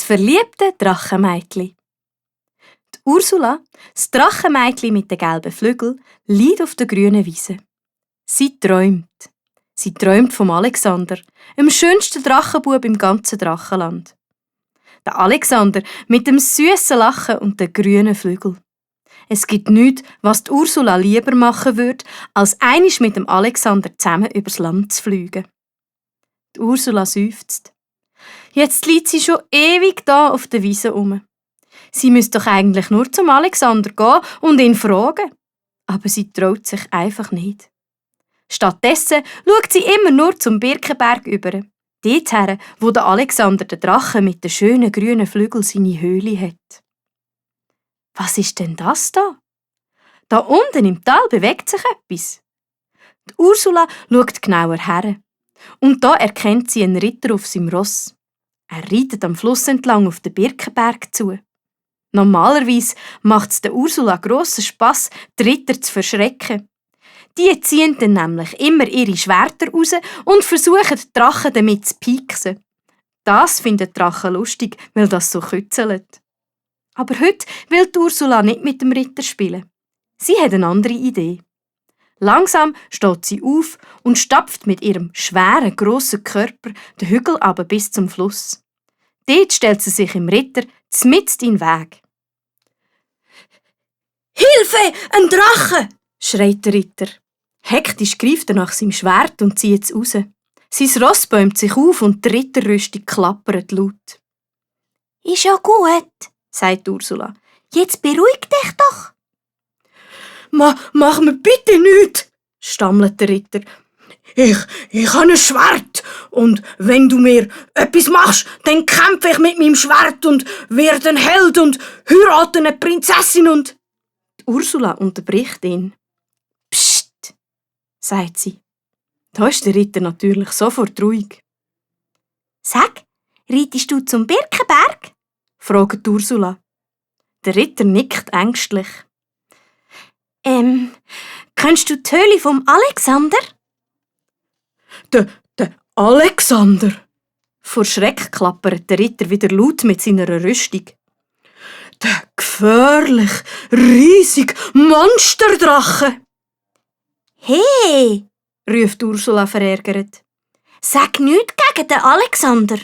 verliebte Drachenmeitli. Die Ursula, das Drachenmeitli mit den gelben Flügeln, liegt auf der grünen Wiese. Sie träumt. Sie träumt vom Alexander, dem schönsten Drachenbub im ganzen Drachenland. Der Alexander mit dem süßen Lachen und den grünen Flügeln. Es gibt nichts, was die Ursula lieber machen würde, als einisch mit dem Alexander zusammen übers Land zu fliegen. Die Ursula seufzt. Jetzt liegt sie schon ewig da auf der Wiese rum. Sie müsste doch eigentlich nur zum Alexander gehen und ihn fragen. Aber sie traut sich einfach nicht. Stattdessen schaut sie immer nur zum Birkenberg über. Dorthin, wo der Alexander der Drache mit den schönen grünen Flügeln seine Höhle hat. Was ist denn das da? Da unten im Tal bewegt sich etwas. Die Ursula schaut genauer her. Und da erkennt sie einen Ritter auf seinem Ross. Er reitet am Fluss entlang auf den Birkenberg zu. Normalerweise macht es der Ursula grossen Spass, die Ritter zu verschrecken. Die ziehen dann nämlich immer ihre Schwerter raus und versuchen, die Drachen damit zu pieksen. Das finden die Drachen lustig, weil das so kützelt. Aber heute will die Ursula nicht mit dem Ritter spielen. Sie hat eine andere Idee. Langsam steht sie auf und stapft mit ihrem schweren, grossen Körper den Hügel runter bis zum Fluss. Dort stellt sie sich im Ritter mitten in den Weg. «Hilfe, ein Drache!» schreit der Ritter. Hektisch greift er nach seinem Schwert und zieht es raus. Sein Ross bäumt sich auf und die Ritterrüstung klappert laut. «Ist ja gut», sagt Ursula. «Jetzt beruhig dich doch!» «Mach mir bitte nichts!» stammelt der Ritter. Ich habe ein Schwert und wenn du mir etwas machst, dann kämpfe ich mit meinem Schwert und werde ein Held und heirate eine Prinzessin und...» Die Ursula unterbricht ihn. «Psst», sagt sie. Da ist der Ritter natürlich sofort ruhig. «Sag, reitest du zum Birkenberg?» fragt Ursula. Der Ritter nickt ängstlich. Kennst du die Höhle vom Alexander?» Der Alexander? Vor Schreck klappert der Ritter wieder laut mit seiner Rüstung. Der gefährlich, riesig Monsterdrache! «Hey!» ruft Ursula verärgert. «Sag nichts gegen den Alexander!»